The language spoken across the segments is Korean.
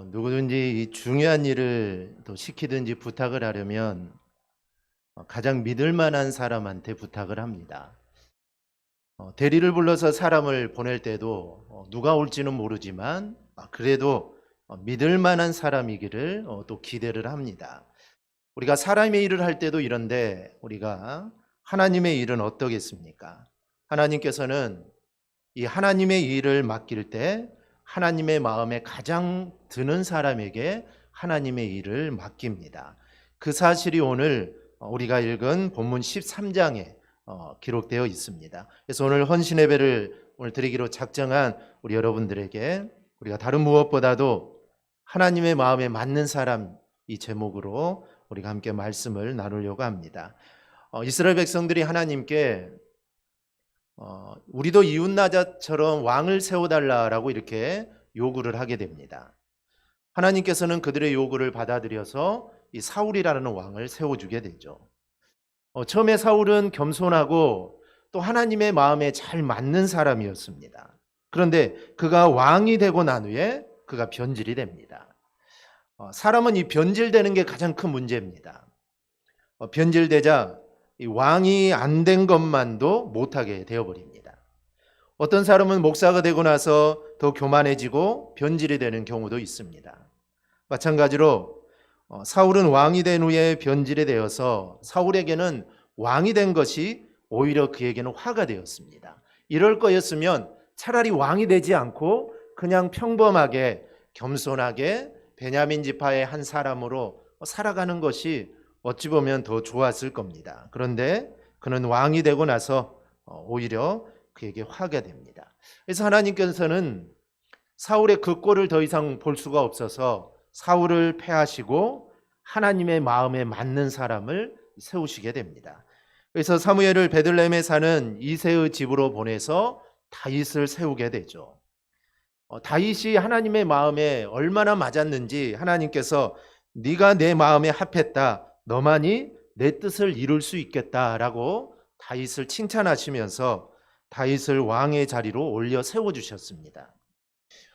누구든지 이 중요한 일을 또 시키든지 부탁을 하려면 가장 믿을 만한 사람한테 부탁을 합니다. 대리를 불러서 사람을 보낼 때도 누가 올지는 모르지만 그래도 믿을 만한 사람이기를 또 기대를 합니다. 우리가 사람의 일을 할 때도 이런데 우리가 하나님의 일은 어떠겠습니까? 하나님께서는 이 하나님의 일을 맡길 때 하나님의 마음에 가장 드는 사람에게 하나님의 일을 맡깁니다. 그 사실이 오늘 우리가 읽은 본문 13장에 기록되어 있습니다. 그래서 오늘 헌신 예배를 오늘 드리기로 작정한 우리 여러분들에게 우리가 다른 무엇보다도 하나님의 마음에 맞는 사람 이 제목으로 우리가 함께 말씀을 나누려고 합니다. 이스라엘 백성들이 하나님께 우리도 이웃나자처럼 왕을 세워달라라고 이렇게 요구를 하게 됩니다. 하나님께서는 그들의 요구를 받아들여서 이 사울이라는 왕을 세워주게 되죠. 처음에 사울은 겸손하고 또 하나님의 마음에 잘 맞는 사람이었습니다. 그런데 그가 왕이 되고 난 후에 그가 변질이 됩니다. 사람은 이 변질되는 게 가장 큰 문제입니다. 변질되자 이 왕이 안 된 것만도 못하게 되어버립니다. 어떤 사람은 목사가 되고 나서 더 교만해지고 변질이 되는 경우도 있습니다. 마찬가지로 사울은 왕이 된 후에 변질이 되어서 사울에게는 왕이 된 것이 오히려 그에게는 화가 되었습니다. 이럴 거였으면 차라리 왕이 되지 않고 그냥 평범하게 겸손하게 베냐민 지파의 한 사람으로 살아가는 것이 어찌 보면 더 좋았을 겁니다. 그런데 그는 왕이 되고 나서 오히려 그에게 화가 됩니다. 그래서 하나님께서는 사울의 그 꼴을 더 이상 볼 수가 없어서 사울을 패하시고 하나님의 마음에 맞는 사람을 세우시게 됩니다. 그래서 사무엘을 베들레헴에 사는 이새의 집으로 보내서 다윗을 세우게 되죠. 다윗이 하나님의 마음에 얼마나 맞았는지 하나님께서 네가 내 마음에 합했다. 너만이 내 뜻을 이룰 수 있겠다라고 다윗을 칭찬하시면서 다윗을 왕의 자리로 올려 세워주셨습니다.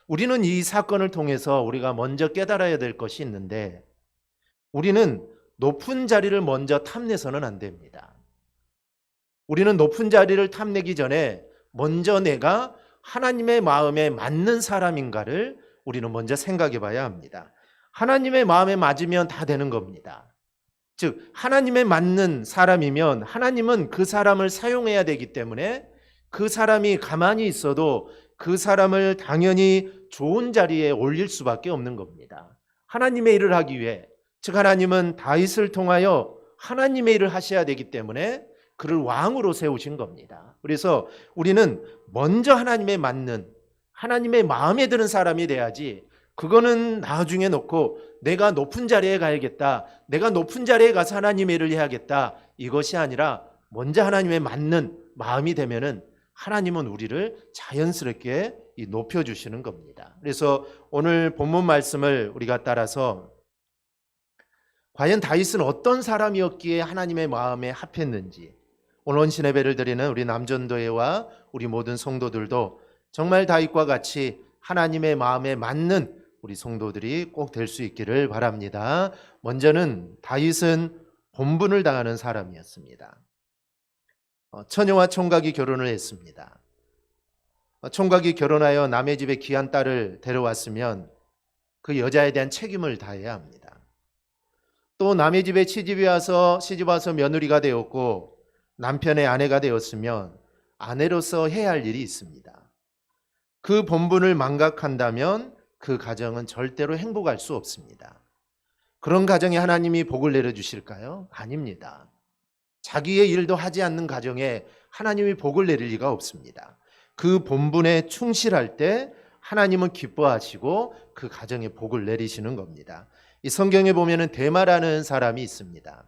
우리는 이 사건을 통해서 우리가 먼저 깨달아야 될 것이 있는데 우리는 높은 자리를 먼저 탐내서는 안 됩니다. 우리는 높은 자리를 탐내기 전에 먼저 내가 하나님의 마음에 맞는 사람인가를 우리는 먼저 생각해 봐야 합니다. 하나님의 마음에 맞으면 다 되는 겁니다. 즉 하나님에 맞는 사람이면 하나님은 그 사람을 사용해야 되기 때문에 그 사람이 가만히 있어도 그 사람을 당연히 좋은 자리에 올릴 수밖에 없는 겁니다. 하나님의 일을 하기 위해 즉 하나님은 다윗을 통하여 하나님의 일을 하셔야 되기 때문에 그를 왕으로 세우신 겁니다. 그래서 우리는 먼저 하나님에 맞는 하나님의 마음에 드는 사람이 돼야지 그거는 나중에 놓고 내가 높은 자리에 가야겠다. 내가 높은 자리에 가서 하나님의 일을 해야겠다. 이것이 아니라 먼저 하나님에 맞는 마음이 되면은 하나님은 우리를 자연스럽게 높여주시는 겁니다. 그래서 오늘 본문 말씀을 우리가 따라서 과연 다윗은 어떤 사람이었기에 하나님의 마음에 합했는지 오늘 헌신 예배를 드리는 우리 남전도회와 우리 모든 성도들도 정말 다윗과 같이 하나님의 마음에 맞는 우리 성도들이 꼭 될 수 있기를 바랍니다. 먼저는 다윗은 본분을 당하는 사람이었습니다. 처녀와 총각이 결혼을 했습니다. 총각이 결혼하여 남의 집에 귀한 딸을 데려왔으면 그 여자에 대한 책임을 다해야 합니다. 또 남의 집에 시집 와서 며느리가 되었고 남편의 아내가 되었으면 아내로서 해야 할 일이 있습니다. 그 본분을 망각한다면 그 가정은 절대로 행복할 수 없습니다. 그런 가정에 하나님이 복을 내려주실까요? 아닙니다. 자기의 일도 하지 않는 가정에 하나님이 복을 내릴 리가 없습니다. 그 본분에 충실할 때 하나님은 기뻐하시고 그 가정에 복을 내리시는 겁니다. 이 성경에 보면은 데마라는 사람이 있습니다.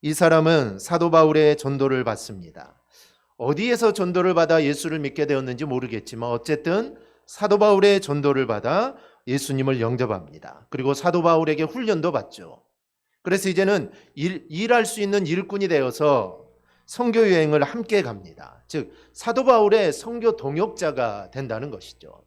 이 사람은 사도 바울의 전도를 받습니다. 어디에서 전도를 받아 예수를 믿게 되었는지 모르겠지만 어쨌든 사도 바울의 전도를 받아 예수님을 영접합니다. 그리고 사도 바울에게 훈련도 받죠. 그래서 이제는 일할 수 있는 일꾼이 되어서 선교 여행을 함께 갑니다. 즉 사도 바울의 선교 동역자가 된다는 것이죠.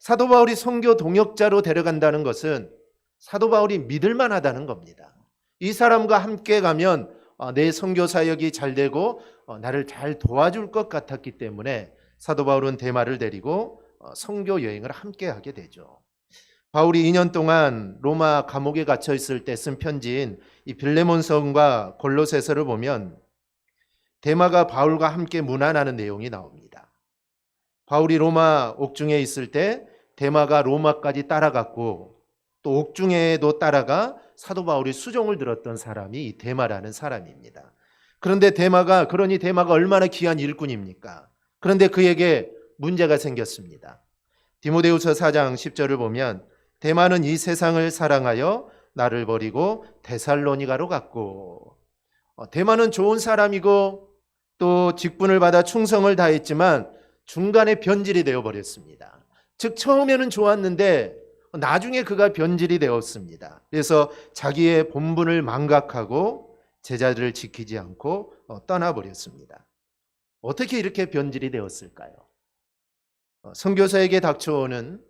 사도 바울이 선교 동역자로 데려간다는 것은 사도 바울이 믿을 만하다는 겁니다. 이 사람과 함께 가면 내 선교 사역이 잘 되고 나를 잘 도와줄 것 같았기 때문에 사도 바울은 데마를 데리고 선교 여행을 함께 하게 되죠. 바울이 2년 동안 로마 감옥에 갇혀 있을 때 쓴 편지인 이 빌레몬서과 골로새서를 보면 데마가 바울과 함께 문안하는 내용이 나옵니다. 바울이 로마 옥중에 있을 때 데마가 로마까지 따라갔고 또 옥중에도 따라가 사도 바울이 수종을 들었던 사람이 이 데마라는 사람입니다. 그런데 그러니 데마가 얼마나 귀한 일꾼입니까? 그런데 그에게 문제가 생겼습니다. 디모데후서 4장 10절을 보면 데마는 이 세상을 사랑하여 나를 버리고 데살로니가로 갔고, 데마는 좋은 사람이고 또 직분을 받아 충성을 다했지만 중간에 변질이 되어버렸습니다. 즉 처음에는 좋았는데 나중에 그가 변질이 되었습니다. 그래서 자기의 본분을 망각하고 제자들을 지키지 않고 떠나버렸습니다. 어떻게 이렇게 변질이 되었을까요? 선교사에게 닥쳐오는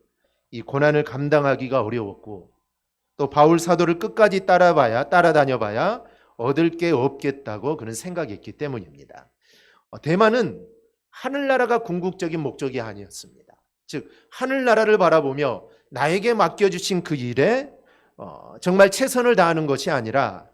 이 고난을 감당하기가 어려웠고 또 바울 사도를 끝까지 따라다녀봐야 얻을 게 없겠다고 그는 생각했기 때문입니다. 데마는 하늘나라가 궁극적인 목적이 아니었습니다. 즉 하늘나라를 바라보며 나에게 맡겨주신 그 일에 정말 최선을 다하는 것이 아니라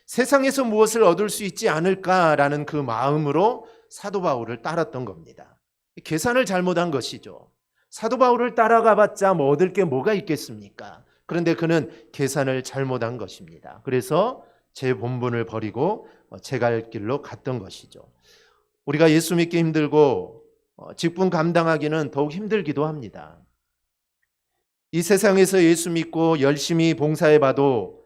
세상에서 무엇을 얻을 수 있지 않을까라는 그 마음으로 사도 바울을 따랐던 겁니다. 계산을 잘못한 것이죠. 사도 바울을 따라가봤자 뭐 얻을 게 뭐가 있겠습니까? 그런데 그는 계산을 잘못한 것입니다. 그래서 제 본분을 버리고 제 갈 길로 갔던 것이죠. 우리가 예수 믿기 힘들고 직분 감당하기는 더욱 힘들기도 합니다. 이 세상에서 예수 믿고 열심히 봉사해봐도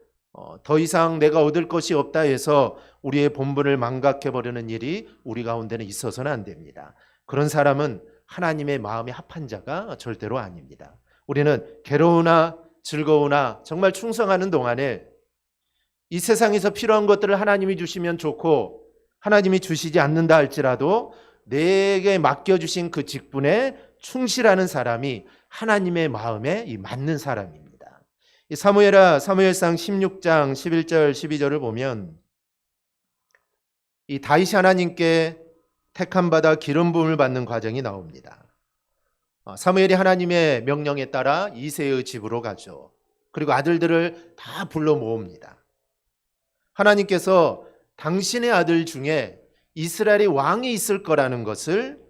더 이상 내가 얻을 것이 없다 해서 우리의 본분을 망각해버리는 일이 우리 가운데는 있어서는 안 됩니다. 그런 사람은 하나님의 마음에 합한 자가 절대로 아닙니다. 우리는 괴로우나 즐거우나 정말 충성하는 동안에 이 세상에서 필요한 것들을 하나님이 주시면 좋고 하나님이 주시지 않는다 할지라도 내게 맡겨주신 그 직분에 충실하는 사람이 하나님의 마음에 맞는 사람입니다. 사무엘상 16장 11절 12절을 보면 이 다윗이 하나님께 택함 받아 기름 부음을 받는 과정이 나옵니다. 사무엘이 하나님의 명령에 따라 이새의 집으로 가죠. 그리고 아들들을 다 불러 모읍니다. 하나님께서 당신의 아들 중에 이스라엘의 왕이 있을 거라는 것을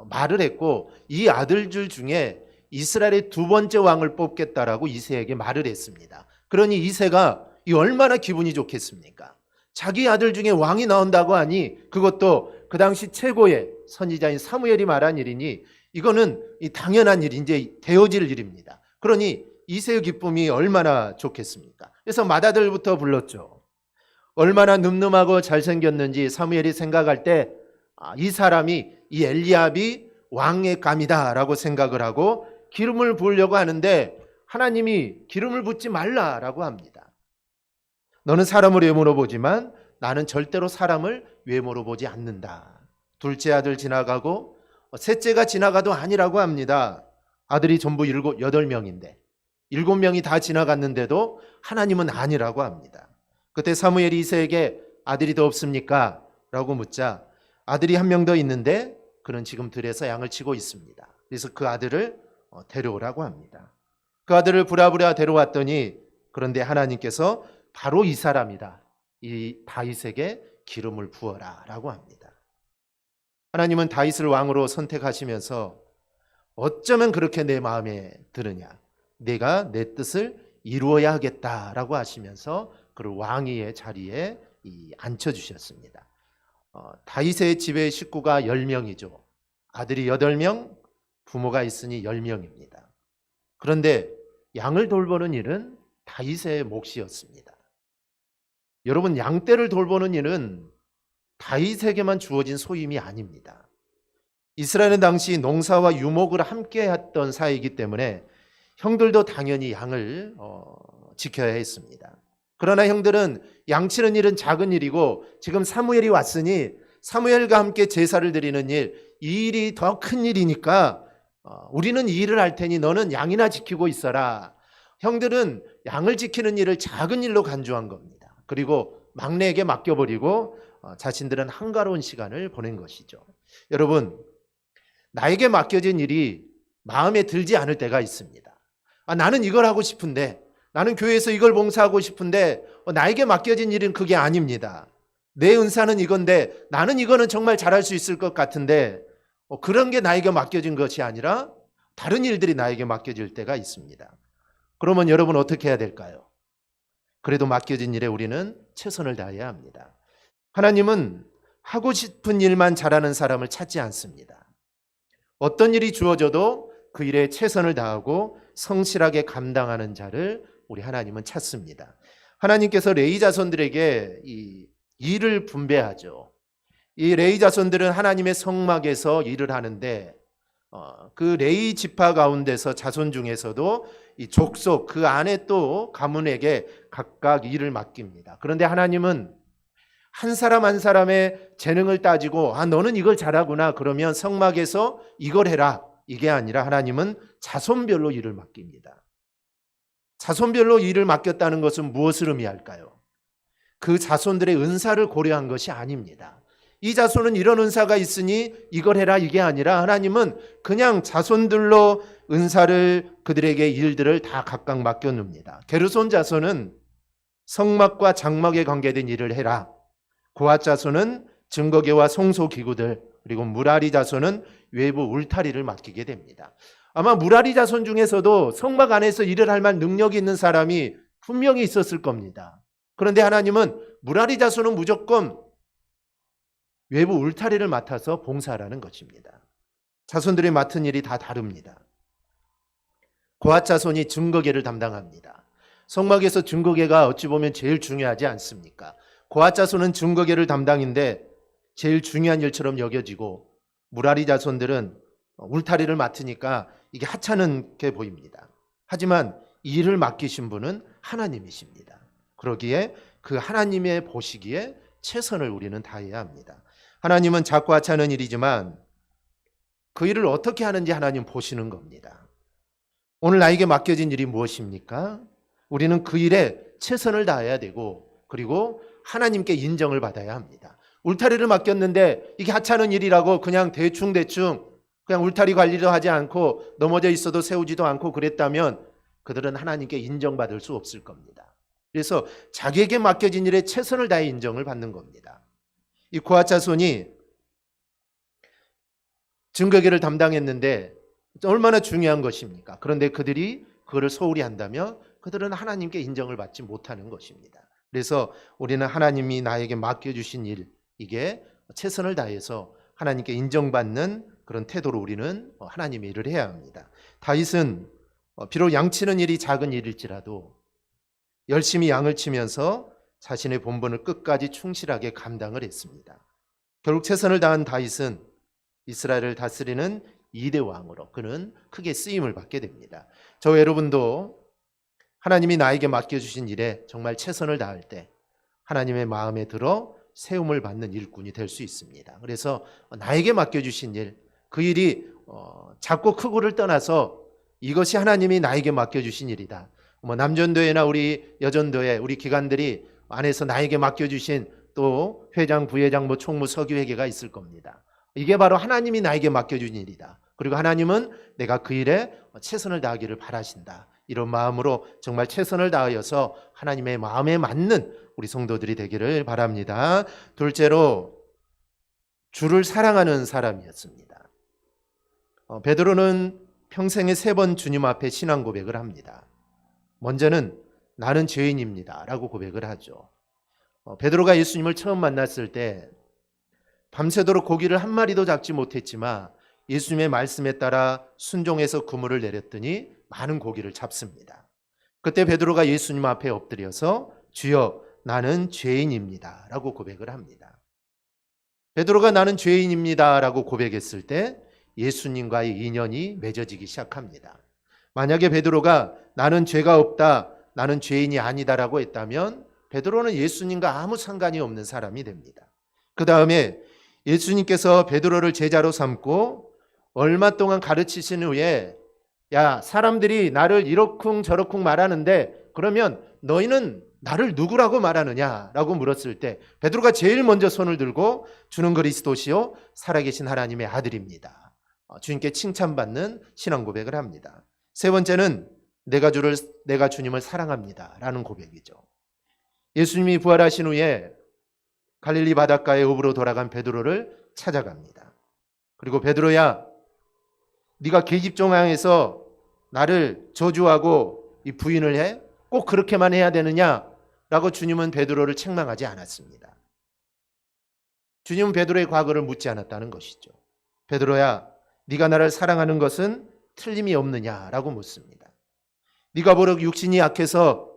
말을 했고 이 아들들 중에 이스라엘의 두 번째 왕을 뽑겠다라고 이새에게 말을 했습니다. 그러니 이새가 얼마나 기분이 좋겠습니까? 자기 아들 중에 왕이 나온다고 하니 그것도 그 당시 최고의 선지자인 사무엘이 말한 일이니 이거는 당연한 일이 이제 되어질 일입니다. 그러니 이새의 기쁨이 얼마나 좋겠습니까? 그래서 맏아들부터 불렀죠. 얼마나 늠름하고 잘생겼는지 사무엘이 생각할 때 이 사람이 이 엘리압이 왕의 감이다 라고 생각을 하고 기름을 부으려고 하는데 하나님이 기름을 붓지 말라라고 합니다. 너는 사람을 외모로 보지만 나는 절대로 사람을 외모로 보지 않는다. 둘째 아들 지나가고 셋째가 지나가도 아니라고 합니다. 아들이 전부 8명인데 7명이 다 지나갔는데도 하나님은 아니라고 합니다. 그때 사무엘이 이새에게 아들이 더 없습니까? 라고 묻자 아들이 한 명 더 있는데 그는 지금 들에서 양을 치고 있습니다. 그래서 그 아들을 데려오라고 합니다. 그 아들을 부랴부랴 데려왔더니 그런데 하나님께서 바로 이 사람이다. 이 다윗에게 기름을 부어라 라고 합니다. 하나님은 다윗을 왕으로 선택하시면서 어쩌면 그렇게 내 마음에 드느냐. 내가 내 뜻을 이루어야 하겠다라고 하시면서 그를 왕위의 자리에 앉혀주셨습니다. 다윗의 집의 식구가 10명이죠. 아들이 8명, 부모가 있으니 10명입니다. 그런데 양을 돌보는 일은 다윗의 몫이었습니다. 여러분, 양떼를 돌보는 일은 다윗에게만 주어진 소임이 아닙니다. 이스라엘은 당시 농사와 유목을 함께 했던 사이이기 때문에 형들도 당연히 양을 지켜야 했습니다. 그러나 형들은 양치는 일은 작은 일이고 지금 사무엘이 왔으니 사무엘과 함께 제사를 드리는 일, 이 일이 더 큰 일이니까 우리는 이 일을 할 테니 너는 양이나 지키고 있어라. 형들은 양을 지키는 일을 작은 일로 간주한 겁니다. 그리고 막내에게 맡겨버리고 자신들은 한가로운 시간을 보낸 것이죠. 여러분, 나에게 맡겨진 일이 마음에 들지 않을 때가 있습니다. 나는 이걸 하고 싶은데, 나는 교회에서 이걸 봉사하고 싶은데 나에게 맡겨진 일은 그게 아닙니다. 내 은사는 이건데 나는 이거는 정말 잘할 수 있을 것 같은데 그런 게 나에게 맡겨진 것이 아니라 다른 일들이 나에게 맡겨질 때가 있습니다. 그러면 여러분 어떻게 해야 될까요? 그래도 맡겨진 일에 우리는 최선을 다해야 합니다. 하나님은 하고 싶은 일만 잘하는 사람을 찾지 않습니다. 어떤 일이 주어져도 그 일에 최선을 다하고 성실하게 감당하는 자를 우리 하나님은 찾습니다. 하나님께서 레위 자손들에게 이 일을 분배하죠. 이 레위 자손들은 하나님의 성막에서 일을 하는데 그 레위 지파 가운데서 자손 중에서도 이 족속 그 안에 또 가문에게 각각 일을 맡깁니다. 그런데 하나님은 한 사람 한 사람의 재능을 따지고 너는 이걸 잘하구나 그러면 성막에서 이걸 해라 이게 아니라 하나님은 자손별로 일을 맡깁니다. 자손별로 일을 맡겼다는 것은 무엇을 의미할까요? 그 자손들의 은사를 고려한 것이 아닙니다. 이 자손은 이런 은사가 있으니 이걸 해라 이게 아니라 하나님은 그냥 자손들로 은사를 그들에게 일들을 다 각각 맡겨놓습니다. 게르손 자손은 성막과 장막에 관계된 일을 해라. 고핫 자손은 증거계와 송소기구들 그리고 무라리 자손은 외부 울타리를 맡기게 됩니다. 아마 무라리 자손 중에서도 성막 안에서 일을 할 만한 능력이 있는 사람이 분명히 있었을 겁니다. 그런데 하나님은 무라리 자손은 무조건 외부 울타리를 맡아서 봉사하라는 것입니다. 자손들이 맡은 일이 다 다릅니다. 고핫 자손이 증거계를 담당합니다. 성막에서 증거계가 어찌 보면 제일 중요하지 않습니까? 고핫 자손은 증거계를 담당인데 제일 중요한 일처럼 여겨지고 무라리 자손들은 울타리를 맡으니까 이게 하찮게 보입니다. 하지만 이 일을 맡기신 분은 하나님이십니다. 그러기에 그 하나님의 보시기에 최선을 우리는 다해야 합니다. 하나님은 작고 하찮은 일이지만 그 일을 어떻게 하는지 하나님 보시는 겁니다. 오늘 나에게 맡겨진 일이 무엇입니까? 우리는 그 일에 최선을 다해야 되고 그리고 하나님께 인정을 받아야 합니다. 울타리를 맡겼는데 이게 하찮은 일이라고 그냥 대충 그냥 울타리 관리도 하지 않고 넘어져 있어도 세우지도 않고 그랬다면 그들은 하나님께 인정받을 수 없을 겁니다. 그래서 자기에게 맡겨진 일에 최선을 다해 인정을 받는 겁니다. 이 고핫 자손이 증거계를 담당했는데 얼마나 중요한 것입니까? 그런데 그들이 그거를 소홀히 한다면 그들은 하나님께 인정을 받지 못하는 것입니다. 그래서 우리는 하나님이 나에게 맡겨주신 일 이게 최선을 다해서 하나님께 인정받는 그런 태도로 우리는 하나님의 일을 해야 합니다. 다윗은 비록 양치는 일이 작은 일일지라도 열심히 양을 치면서 자신의 본분을 끝까지 충실하게 감당을 했습니다. 결국 최선을 다한 다윗은 이스라엘을 다스리는 2대 왕으로 그는 크게 쓰임을 받게 됩니다. 저 여러분도 하나님이 나에게 맡겨주신 일에 정말 최선을 다할 때 하나님의 마음에 들어 세움을 받는 일꾼이 될 수 있습니다. 그래서 나에게 맡겨주신 일, 그 일이 작고 크고를 떠나서 이것이 하나님이 나에게 맡겨주신 일이다. 남전도회나 우리 여전도회, 우리 기관들이 안에서 나에게 맡겨주신 또 회장, 부회장, 총무, 서기회계가 있을 겁니다. 이게 바로 하나님이 나에게 맡겨준 일이다. 그리고 하나님은 내가 그 일에 최선을 다하기를 바라신다. 이런 마음으로 정말 최선을 다하여서 하나님의 마음에 맞는 우리 성도들이 되기를 바랍니다. 둘째로 주를 사랑하는 사람이었습니다. 베드로는 평생에 3번 주님 앞에 신앙 고백을 합니다. 먼저는 나는 죄인입니다 라고 고백을 하죠. 베드로가 예수님을 처음 만났을 때 밤새도록 고기를 한 마리도 잡지 못했지만 예수님의 말씀에 따라 순종해서 그물을 내렸더니 많은 고기를 잡습니다. 그때 베드로가 예수님 앞에 엎드려서 주여 나는 죄인입니다 라고 고백을 합니다. 베드로가 나는 죄인입니다 라고 고백했을 때 예수님과의 인연이 맺어지기 시작합니다. 만약에 베드로가 나는 죄가 없다, 나는 죄인이 아니다라고 했다면 베드로는 예수님과 아무 상관이 없는 사람이 됩니다. 그 다음에 예수님께서 베드로를 제자로 삼고 얼마 동안 가르치신 후에 야, 사람들이 나를 이러쿵 저러쿵 말하는데 그러면 너희는 나를 누구라고 말하느냐라고 물었을 때 베드로가 제일 먼저 손을 들고 주는 그리스도시요 살아계신 하나님의 아들입니다. 주님께 칭찬받는 신앙 고백을 합니다. 세 번째는 내가 주님을 사랑합니다라는 고백이죠. 예수님이 부활하신 후에 갈릴리 바닷가의 읍으로 돌아간 베드로를 찾아갑니다. 그리고 베드로야, 네가 계집종항에서 나를 저주하고 이 부인을 해? 꼭 그렇게만 해야 되느냐? 라고 주님은 베드로를 책망하지 않았습니다. 주님은 베드로의 과거를 묻지 않았다는 것이죠. 베드로야, 네가 나를 사랑하는 것은 틀림이 없느냐라고 묻습니다. 네가 비록 육신이 약해서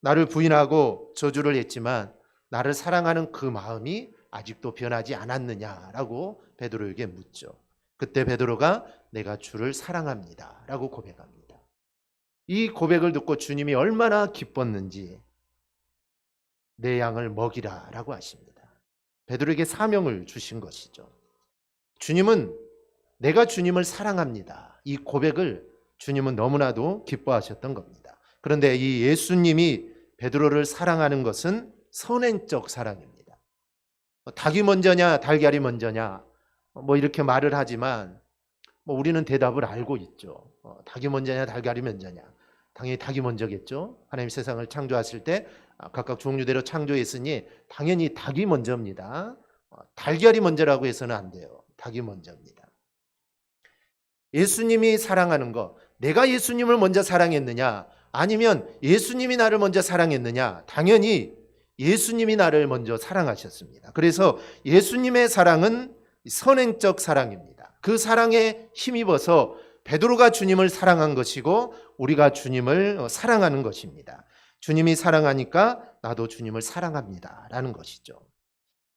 나를 부인하고 저주를 했지만 나를 사랑하는 그 마음이 아직도 변하지 않았느냐라고 베드로에게 묻죠. 그때 베드로가 내가 주를 사랑합니다라고 고백합니다. 이 고백을 듣고 주님이 얼마나 기뻤는지 내 양을 먹이라라고 하십니다. 베드로에게 사명을 주신 것이죠. 주님은 내가 주님을 사랑합니다. 이 고백을 주님은 너무나도 기뻐하셨던 겁니다. 그런데 이 예수님이 베드로를 사랑하는 것은 선행적 사랑입니다. 닭이 먼저냐 달걀이 먼저냐 이렇게 말을 하지만 우리는 대답을 알고 있죠. 닭이 먼저냐 달걀이 먼저냐. 당연히 닭이 먼저겠죠. 하나님 세상을 창조하실 때 각각 종류대로 창조했으니 당연히 닭이 먼저입니다. 달걀이 먼저라고 해서는 안 돼요. 닭이 먼저입니다. 예수님이 사랑하는 거, 내가 예수님을 먼저 사랑했느냐 아니면 예수님이 나를 먼저 사랑했느냐, 당연히 예수님이 나를 먼저 사랑하셨습니다. 그래서 예수님의 사랑은 선행적 사랑입니다. 그 사랑에 힘입어서 베드로가 주님을 사랑한 것이고 우리가 주님을 사랑하는 것입니다. 주님이 사랑하니까 나도 주님을 사랑합니다 라는 것이죠.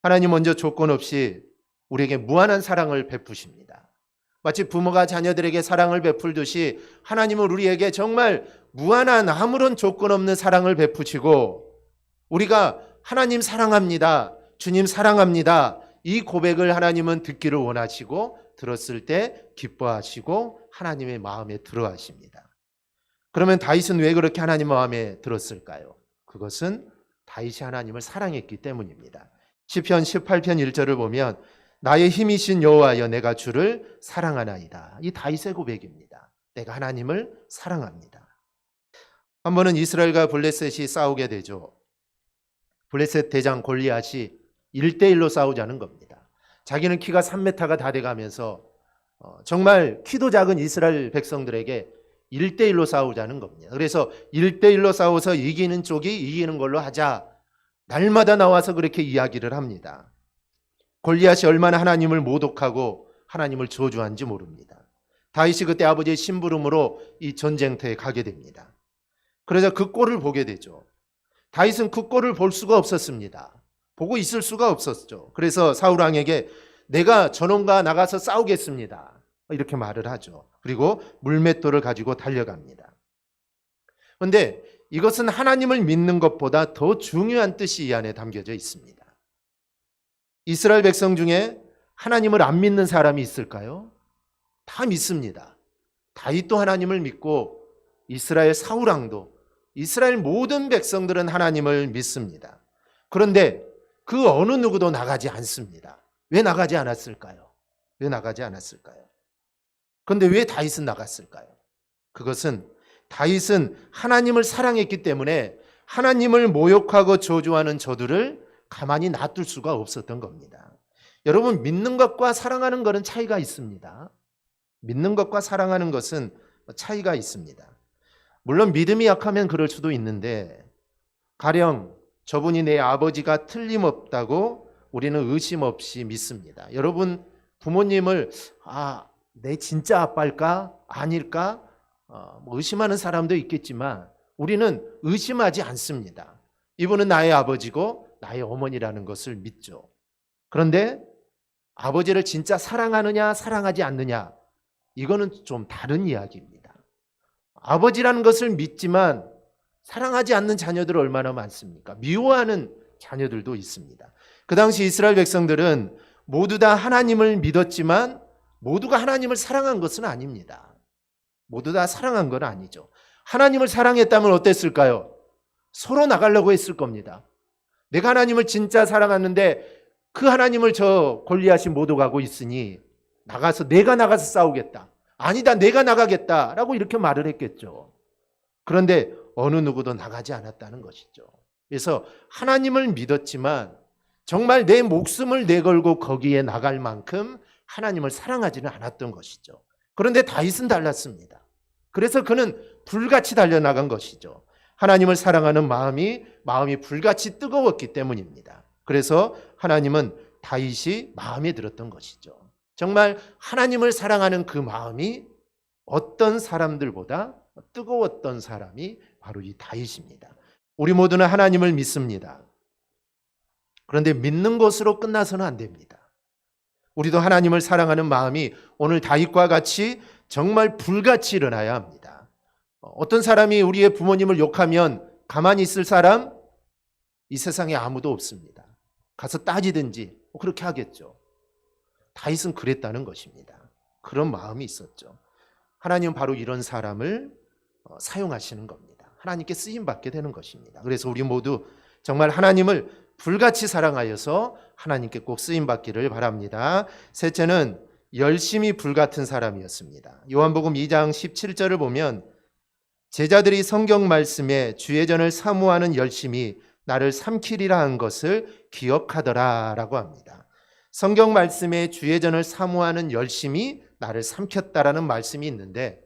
하나님 먼저 조건 없이 우리에게 무한한 사랑을 베푸십니다. 마치 부모가 자녀들에게 사랑을 베풀듯이 하나님은 우리에게 정말 무한한 아무런 조건 없는 사랑을 베푸시고 우리가 하나님 사랑합니다, 주님 사랑합니다, 이 고백을 하나님은 듣기를 원하시고 들었을 때 기뻐하시고 하나님의 마음에 들어하십니다. 그러면 다윗은 왜 그렇게 하나님 마음에 들었을까요? 그것은 다윗이 하나님을 사랑했기 때문입니다. 시편 18편 1절을 보면 나의 힘이신 여호와여 내가 주를 사랑하나이다. 이 다윗의 고백입니다. 내가 하나님을 사랑합니다. 한 번은 이스라엘과 블레셋이 싸우게 되죠. 블레셋 대장 골리앗이 1대1로 싸우자는 겁니다. 자기는 키가 3m가 다 돼가면서 정말 키도 작은 이스라엘 백성들에게 1대1로 싸우자는 겁니다. 그래서 1대1로 싸워서 이기는 쪽이 이기는 걸로 하자. 날마다 나와서 그렇게 이야기를 합니다. 골리앗이 얼마나 하나님을 모독하고 하나님을 저주한지 모릅니다. 다윗이 그때 아버지의 심부름으로 이 전쟁터에 가게 됩니다. 그러자 그 꼴을 보게 되죠. 다윗은 그 꼴을 볼 수가 없었습니다. 보고 있을 수가 없었죠. 그래서 사울 왕에게 내가 저놈과 나가서 싸우겠습니다 이렇게 말을 하죠. 그리고 물맷돌을 가지고 달려갑니다. 그런데 이것은 하나님을 믿는 것보다 더 중요한 뜻이 이 안에 담겨져 있습니다. 이스라엘 백성 중에 하나님을 안 믿는 사람이 있을까요? 다 믿습니다. 다윗도 하나님을 믿고 이스라엘 사울 왕도, 이스라엘 모든 백성들은 하나님을 믿습니다. 그런데 그 어느 누구도 나가지 않습니다. 왜 나가지 않았을까요? 왜 나가지 않았을까요? 그런데 왜 다윗은 나갔을까요? 그것은 다윗은 하나님을 사랑했기 때문에 하나님을 모욕하고 저주하는 저들을 가만히 놔둘 수가 없었던 겁니다. 여러분, 믿는 것과 사랑하는 것은 차이가 있습니다. 믿는 것과 사랑하는 것은 차이가 있습니다. 물론 믿음이 약하면 그럴 수도 있는데 가령 저분이 내 아버지가 틀림없다고 우리는 의심 없이 믿습니다. 여러분, 부모님을 내 진짜 아빠일까? 아닐까? 의심하는 사람도 있겠지만 우리는 의심하지 않습니다. 이분은 나의 아버지고 나의 어머니라는 것을 믿죠. 그런데 아버지를 진짜 사랑하느냐 사랑하지 않느냐, 이거는 좀 다른 이야기입니다. 아버지라는 것을 믿지만 사랑하지 않는 자녀들 얼마나 많습니까? 미워하는 자녀들도 있습니다. 그 당시 이스라엘 백성들은 모두 다 하나님을 믿었지만 모두가 하나님을 사랑한 것은 아닙니다. 모두 다 사랑한 건 아니죠. 하나님을 사랑했다면 어땠을까요? 서로 나가려고 했을 겁니다. 내가 하나님을 진짜 사랑하는데 그 하나님을 저 골리앗이 못 오가고 있으니 내가 나가서 싸우겠다. 아니다, 내가 나가겠다라고 이렇게 말을 했겠죠. 그런데 어느 누구도 나가지 않았다는 것이죠. 그래서 하나님을 믿었지만 정말 내 목숨을 내걸고 거기에 나갈 만큼 하나님을 사랑하지는 않았던 것이죠. 그런데 다윗은 달랐습니다. 그래서 그는 불같이 달려나간 것이죠. 하나님을 사랑하는 마음이 불같이 뜨거웠기 때문입니다. 그래서 하나님은 다윗이 마음에 들었던 것이죠. 정말 하나님을 사랑하는 그 마음이 어떤 사람들보다 뜨거웠던 사람이 바로 이 다윗입니다. 우리 모두는 하나님을 믿습니다. 그런데 믿는 것으로 끝나서는 안 됩니다. 우리도 하나님을 사랑하는 마음이 오늘 다윗과 같이 정말 불같이 일어나야 합니다. 어떤 사람이 우리의 부모님을 욕하면 가만히 있을 사람? 이 세상에 아무도 없습니다. 가서 따지든지 그렇게 하겠죠. 다윗은 그랬다는 것입니다. 그런 마음이 있었죠. 하나님은 바로 이런 사람을 사용하시는 겁니다. 하나님께 쓰임받게 되는 것입니다. 그래서 우리 모두 정말 하나님을 불같이 사랑하여서 하나님께 꼭 쓰임받기를 바랍니다. 셋째는 열심히 불같은 사람이었습니다. 요한복음 2장 17절을 보면 제자들이 성경 말씀에 주의 전을 사모하는 열심이 나를 삼키리라 한 것을 기억하더라 라고 합니다. 성경 말씀에 주의 전을 사모하는 열심이 나를 삼켰다라는 말씀이 있는데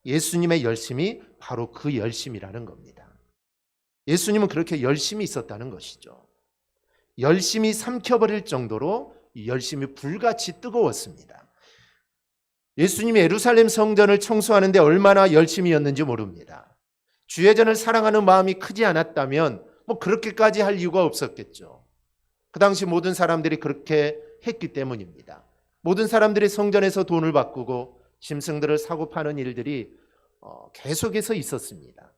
예수님의 열심이 바로 그 열심이라는 겁니다. 예수님은 그렇게 열심히 있었다는 것이죠. 열심히 삼켜버릴 정도로 열심히 불같이 뜨거웠습니다. 예수님이 예루살렘 성전을 청소하는데 얼마나 열심히였는지 모릅니다. 주의 전을 사랑하는 마음이 크지 않았다면 그렇게까지 할 이유가 없었겠죠. 그 당시 모든 사람들이 그렇게 했기 때문입니다. 모든 사람들이 성전에서 돈을 바꾸고 짐승들을 사고 파는 일들이 계속해서 있었습니다.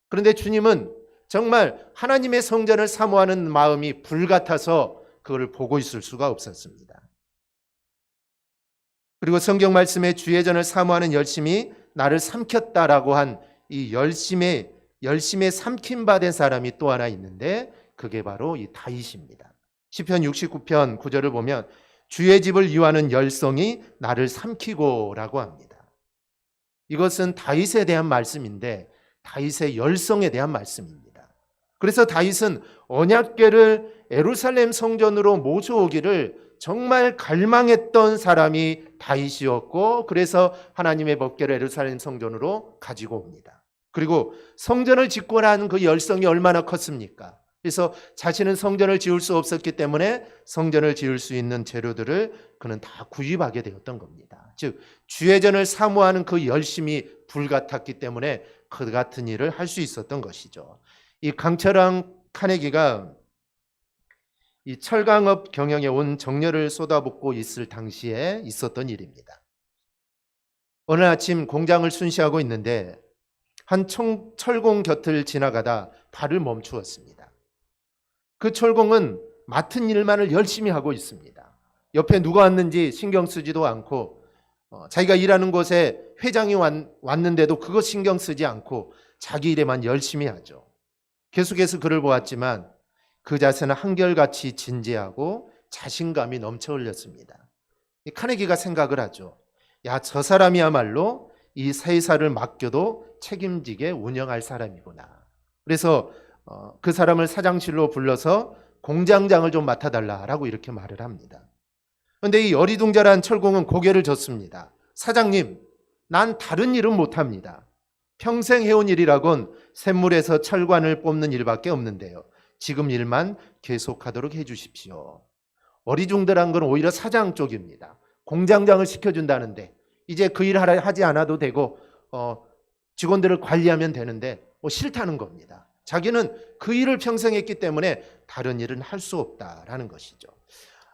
그런데 주님은 정말 하나님의 성전을 사모하는 마음이 불같아서 그걸 보고 있을 수가 없었습니다. 그리고 성경 말씀에 주의 전을 사모하는 열심이 나를 삼켰다라고 한 이 열심에 삼킴받은 사람이 또 하나 있는데 그게 바로 이 다윗입니다. 시편 69편 9절을 보면 주의 집을 이유하는 열성이 나를 삼키고라고 합니다. 이것은 다윗에 대한 말씀인데 다윗의 열성에 대한 말씀입니다. 그래서 다윗은 언약궤를 예루살렘 성전으로 모셔오기를 정말 갈망했던 사람이 다윗이었고 그래서 하나님의 법궤를 예루살렘 성전으로 가지고 옵니다. 그리고 성전을 짓고 난 그 열성이 얼마나 컸습니까? 그래서 자신은 성전을 지을 수 없었기 때문에 성전을 지을 수 있는 재료들을 그는 다 구입하게 되었던 겁니다. 즉 주의 전을 사모하는 그 열심이 불같았기 때문에 그 같은 일을 할 수 있었던 것이죠. 이 강철왕 카네기가 이 철강업 경영에 온 정열을 쏟아붓고 있을 당시에 있었던 일입니다. 어느 아침 공장을 순시하고 있는데 한 철공 곁을 지나가다 발을 멈추었습니다. 그 철공은 맡은 일만을 열심히 하고 있습니다. 옆에 누가 왔는지 신경 쓰지도 않고 자기가 일하는 곳에 회장이 왔는데도 그거 신경 쓰지 않고 자기 일에만 열심히 하죠. 계속해서 그를 보았지만 그 자세는 한결같이 진지하고 자신감이 넘쳐 흘렸습니다. 카네기가 생각을 하죠. 야, 저 사람이야말로 이 회사를 맡겨도 책임지게 운영할 사람이구나. 그래서 그 사람을 사장실로 불러서 공장장을 좀 맡아달라라고 이렇게 말을 합니다. 그런데 이 어리둥절한 철공은 고개를 젓습니다. 사장님, 난 다른 일은 못합니다. 평생 해온 일이라곤 샘물에서 철관을 뽑는 일밖에 없는데요. 지금 일만 계속하도록 해주십시오. 어리둥절한 건 오히려 사장 쪽입니다. 공장장을 시켜준다는데 이제 그 일 하지 않아도 되고 직원들을 관리하면 되는데 싫다는 겁니다. 자기는 그 일을 평생 했기 때문에 다른 일은 할 수 없다라는 것이죠.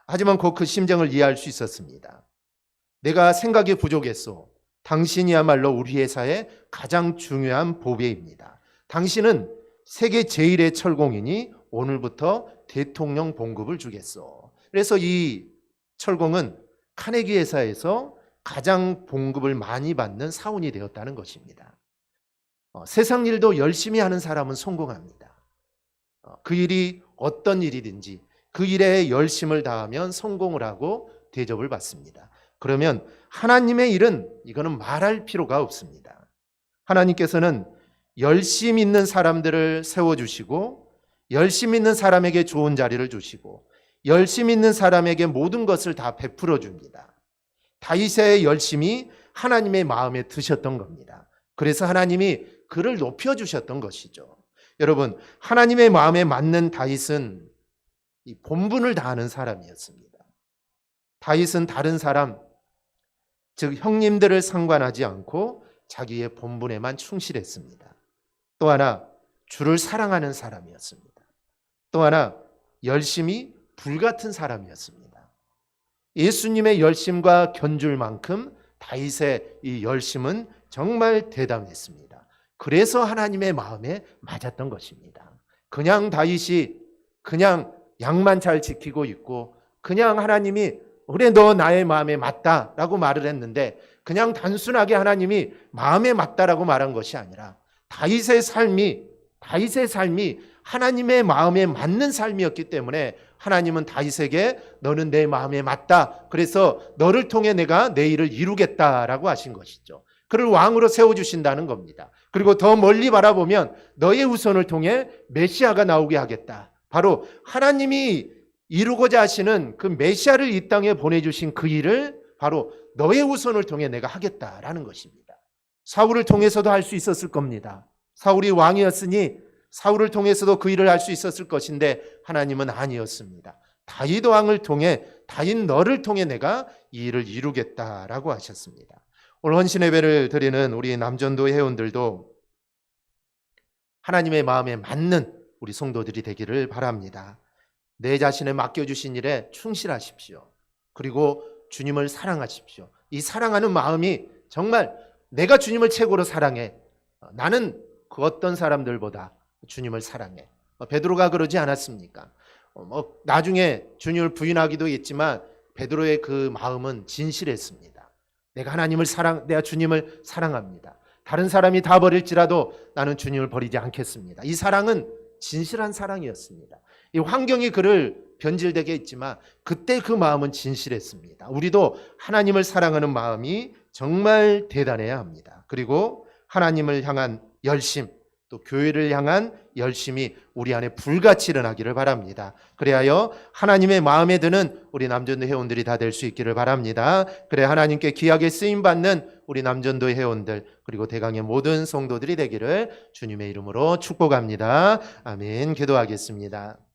하지만 곧 그 심정을 이해할 수 있었습니다. 내가 생각이 부족했소. 당신이야말로 우리 회사의 가장 중요한 보배입니다. 당신은 세계 제1의 철공이니 오늘부터 대통령 봉급을 주겠소. 그래서 이 철공은 카네기 회사에서 가장 봉급을 많이 받는 사원이 되었다는 것입니다. 세상 일도 열심히 하는 사람은 성공합니다. 그 일이 어떤 일이든지 그 일에 열심을 다하면 성공을 하고 대접을 받습니다. 그러면 하나님의 일은 이거는 말할 필요가 없습니다. 하나님께서는 열심 있는 사람들을 세워주시고 열심 있는 사람에게 좋은 자리를 주시고 열심 있는 사람에게 모든 것을 다 베풀어 줍니다. 다윗의 열심이 하나님의 마음에 드셨던 겁니다. 그래서 하나님이 그를 높여주셨던 것이죠. 여러분, 하나님의 마음에 맞는 다윗은 이 본분을 다하는 사람이었습니다. 다윗은 다른 사람, 즉 형님들을 상관하지 않고 자기의 본분에만 충실했습니다. 또 하나, 주를 사랑하는 사람이었습니다. 또 하나, 열심이 불같은 사람이었습니다. 예수님의 열심과 견줄 만큼 다윗의 이 열심은 정말 대단했습니다. 그래서 하나님의 마음에 맞았던 것입니다. 그냥 다윗이 그냥 양만 잘 지키고 있고 그냥 하나님이 그래 너 나의 마음에 맞다라고 말을 했는데 그냥 단순하게 하나님이 마음에 맞다라고 말한 것이 아니라 다윗의 삶이 하나님의 마음에 맞는 삶이었기 때문에 하나님은 다윗에게 너는 내 마음에 맞다. 그래서 너를 통해 내가 내 일을 이루겠다라고 하신 것이죠. 그를 왕으로 세워주신다는 겁니다. 그리고 더 멀리 바라보면 너의 후손을 통해 메시아가 나오게 하겠다. 바로 하나님이 이루고자 하시는 그 메시아를 이 땅에 보내주신 그 일을 바로 너의 후손을 통해 내가 하겠다라는 것입니다. 사울을 통해서도 할 수 있었을 겁니다. 사울이 왕이었으니 사울을 통해서도 그 일을 할 수 있었을 것인데 하나님은 아니었습니다. 다윗 왕을 통해 다윗 너를 통해 내가 이 일을 이루겠다라고 하셨습니다. 오늘 헌신 예배를 드리는 우리 남전도 회원들도 하나님의 마음에 맞는 우리 성도들이 되기를 바랍니다. 내 자신을 맡겨주신 일에 충실하십시오. 그리고 주님을 사랑하십시오. 이 사랑하는 마음이 정말 내가 주님을 최고로 사랑해. 나는 그 어떤 사람들보다 주님을 사랑해. 베드로가 그러지 않았습니까? 나중에 주님을 부인하기도 했지만 베드로의 그 마음은 진실했습니다. 내가 주님을 사랑합니다. 다른 사람이 다 버릴지라도 나는 주님을 버리지 않겠습니다. 이 사랑은 진실한 사랑이었습니다. 이 환경이 그를 변질되게 했지만 그때 그 마음은 진실했습니다. 우리도 하나님을 사랑하는 마음이 정말 대단해야 합니다. 그리고 하나님을 향한 열심, 또 교회를 향한 열심이 우리 안에 불같이 일어나기를 바랍니다. 그래야 하나님의 마음에 드는 우리 남전도 회원들이 다 될 수 있기를 바랍니다. 그래 하나님께 귀하게 쓰임받는 우리 남전도 회원들 그리고 대강의 모든 성도들이 되기를 주님의 이름으로 축복합니다. 아멘. 기도하겠습니다.